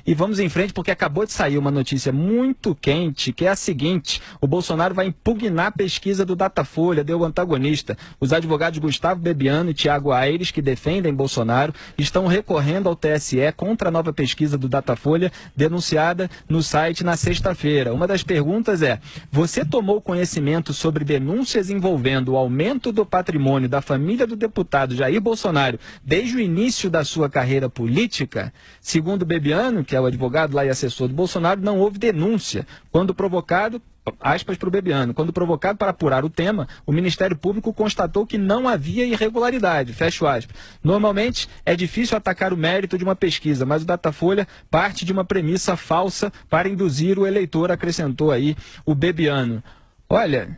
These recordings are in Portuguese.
e vamos em frente porque acabou de sair uma notícia muito quente, que é a seguinte: o Bolsonaro vai impugnar a pesquisa do Datafolha, deu o antagonista. Os advogados Gustavo Bebiano e Tiago Aires, que defendem Bolsonaro, estão recorrendo ao TSE contra a nova pesquisa do Datafolha, denunciada no site na sexta-feira. Uma das perguntas é: você tomou conhecimento sobre denúncias envolvendo o aumento do patrimônio da família do deputado Jair Bolsonaro desde o início da sua carreira política? Segundo Bebiano, que é o advogado lá e assessor do Bolsonaro, não houve denúncia. Quando provocado, aspas para o Bebiano, quando provocado para apurar o tema, o Ministério Público constatou que não havia irregularidade, fecho aspas. Normalmente é difícil atacar o mérito de uma pesquisa, mas o Datafolha parte de uma premissa falsa para induzir o eleitor, acrescentou aí o Bebiano. Olha,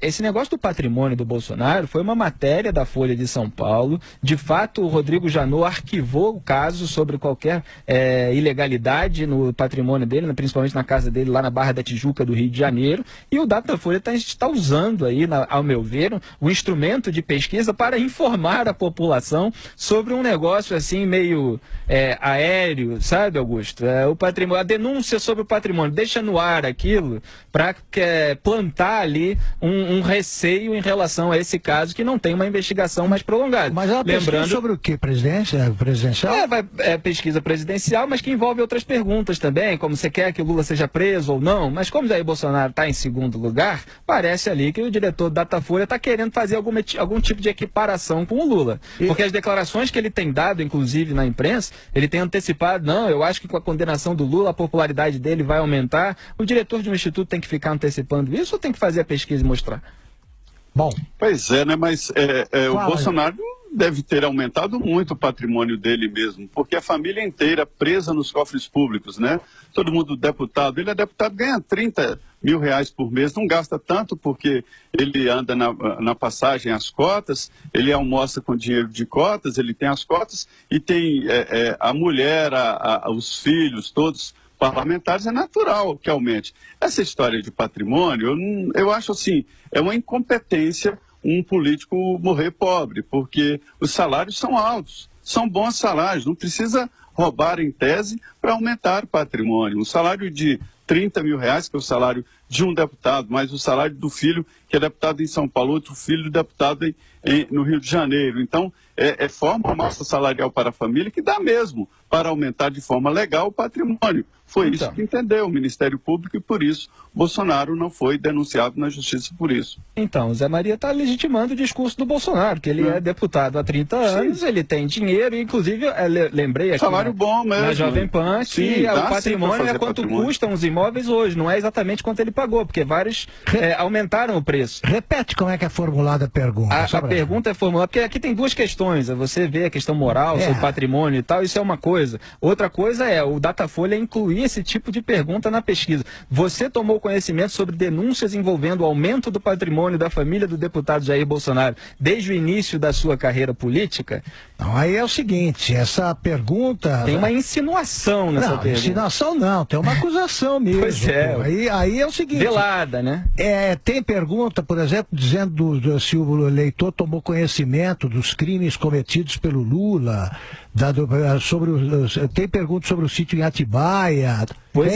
esse negócio do patrimônio do Bolsonaro foi uma matéria da Folha de São Paulo. De fato, o Rodrigo Janot arquivou o caso sobre qualquer ilegalidade no patrimônio dele, principalmente na casa dele lá na Barra da Tijuca do Rio de Janeiro. E o Datafolha está usando aí, ao meu ver, um instrumento de pesquisa para informar a população sobre um negócio assim meio aéreo, sabe, Augusto? O patrimônio, a denúncia sobre o patrimônio, deixa no ar aquilo para plantar ali um receio em relação a esse caso que não tem uma investigação mais prolongada. Mas ela pesquisa sobre o que? Presidencial? Pesquisa presidencial, mas que envolve outras perguntas também, como você quer que o Lula seja preso ou não. Mas como Jair Bolsonaro está em segundo lugar, parece ali que o diretor do Datafolha está querendo fazer algum tipo de equiparação com o Lula. Porque as declarações que ele tem dado, inclusive na imprensa, ele tem antecipado: não, eu acho que com a condenação do Lula a popularidade dele vai aumentar. O diretor de um instituto tem que ficar antecipando isso ou tem que fazer a pesquisa e mostrar? Bom. Pois é, né? Mas o Bolsonaro deve ter aumentado muito o patrimônio dele mesmo, porque a família inteira presa nos cofres públicos, né? Todo mundo deputado. Ele é deputado, ganha 30 mil reais por mês, não gasta tanto porque ele anda na passagem às cotas, ele almoça com dinheiro de cotas, ele tem as cotas e tem a mulher, os filhos, todos parlamentares, é natural que aumente. Essa história de patrimônio, eu acho assim, é uma incompetência um político morrer pobre, porque os salários são altos, são bons salários, não precisa roubar em tese para aumentar o patrimônio. Um salário de 30 mil reais, que é o salário de um deputado, mais o salário do filho, que é deputado em São Paulo, outro filho deputado no Rio de Janeiro. Então, forma uma massa salarial para a família que dá mesmo para aumentar de forma legal o patrimônio. Foi isso que entendeu o Ministério Público e por isso Bolsonaro não foi denunciado na justiça por isso. Então, o Zé Maria está legitimando o discurso do Bolsonaro, que ele é deputado há 30 anos, ele tem dinheiro, e inclusive, lembrei aqui salário bom mesmo, na Jovem Pan, que o patrimônio é quanto custam os imóveis hoje, não é exatamente quanto ele pagou, porque vários aumentaram o preço. Repete como é que é formulada a pergunta. A pergunta é formulada, porque aqui tem duas questões, você vê a questão moral, sobre patrimônio e tal, isso é uma coisa. Outra coisa é o Datafolha incluir esse tipo de pergunta na pesquisa. Você tomou conhecimento sobre denúncias envolvendo o aumento do patrimônio da família do deputado Jair Bolsonaro desde o início da sua carreira política? Não, aí é o seguinte, essa pergunta... Tem uma insinuação nessa pergunta. Não, insinuação não, tem uma acusação mesmo. Pois é. Aí é o seguinte... Velada, né? Tem pergunta, por exemplo, dizendo se o eleitor tomou conhecimento dos crimes cometidos pelo Lula, tem pergunta sobre o sítio em Atibaia. Pois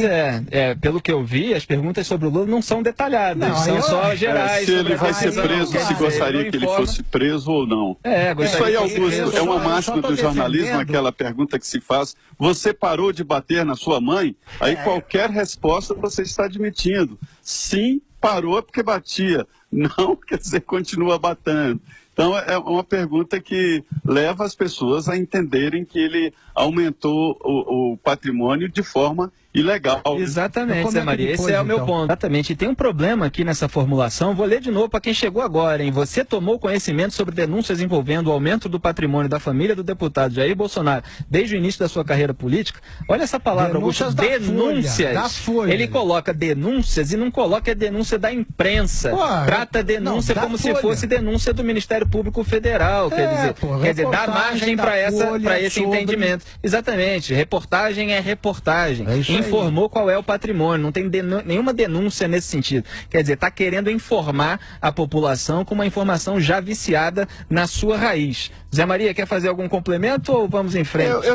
pelo que eu vi, as perguntas sobre o Lula não são detalhadas, são só gerais. Se ele vai ser preso, se gostaria que ele fosse preso ou não. Isso aí, Augusto, é uma máxima do jornalismo, aquela pergunta que se faz: você parou de bater na sua mãe? Aí qualquer resposta você está admitindo. Sim, parou porque batia. Não, quer dizer, continua batendo. Então, é uma pergunta que leva as pessoas a entenderem que ele aumentou o patrimônio de forma ilegal. Exatamente, Zé Maria, esse é o meu ponto. Exatamente, e tem um problema aqui nessa formulação, vou ler de novo para quem chegou agora, hein? Você tomou conhecimento sobre denúncias envolvendo o aumento do patrimônio da família do deputado Jair Bolsonaro desde o início da sua carreira política? Olha essa palavra, Augusto, denúncias. Da Folha. Ele coloca denúncias e não coloca a denúncia da imprensa. Trata a denúncia como se fosse denúncia do Ministério Público Federal, quer dizer, dá margem para esse entendimento. Exatamente, reportagem é reportagem. informou qual é o patrimônio, não tem nenhuma denúncia nesse sentido. Quer dizer, está querendo informar a população com uma informação já viciada na sua raiz. Zé Maria, quer fazer algum complemento ou vamos em frente?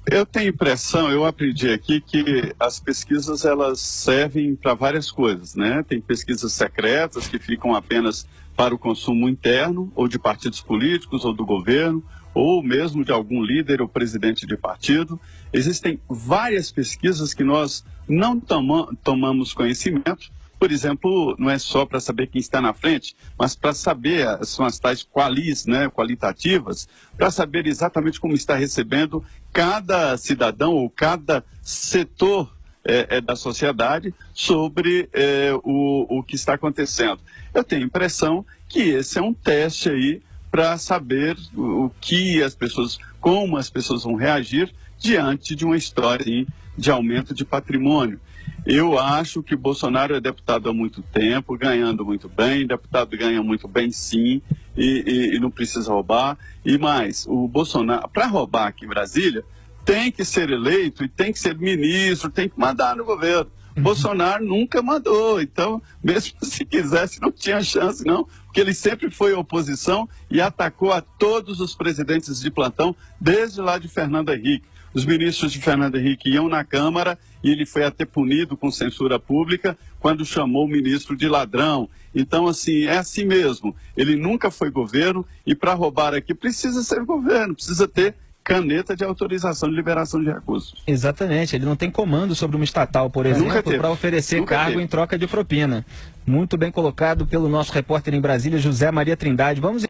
Eu tenho impressão, eu aprendi aqui que as pesquisas elas servem para várias coisas, né? Tem pesquisas secretas que ficam apenas para o consumo interno, ou de partidos políticos, ou do governo, ou mesmo de algum líder ou presidente de partido. Existem várias pesquisas que nós não tomamos conhecimento. Por exemplo, não é só para saber quem está na frente, mas para saber, são as tais qualis, né, qualitativas, para saber exatamente como está recebendo cada cidadão ou cada setor da sociedade sobre o que está acontecendo. Eu tenho a impressão que esse é um teste aí para saber o que as pessoas, como as pessoas vão reagir diante de uma história assim, de aumento de patrimônio. Eu acho que Bolsonaro é deputado há muito tempo, ganhando muito bem, deputado ganha muito bem sim, e não precisa roubar. E mais, o Bolsonaro, para roubar aqui em Brasília, tem que ser eleito e tem que ser ministro, tem que mandar no governo. Bolsonaro nunca mandou, então, mesmo se quisesse, não tinha chance não, porque ele sempre foi oposição e atacou a todos os presidentes de plantão, desde lá de Fernando Henrique. Os ministros de Fernando Henrique iam na Câmara e ele foi até punido com censura pública quando chamou o ministro de ladrão. Então, assim, é assim mesmo. Ele nunca foi governo e para roubar aqui precisa ser governo, precisa ter caneta de autorização de liberação de recursos. Exatamente, ele não tem comando sobre uma estatal, por exemplo, para oferecer cargo em troca de propina. Muito bem colocado pelo nosso repórter em Brasília, José Maria Trindade. Vamos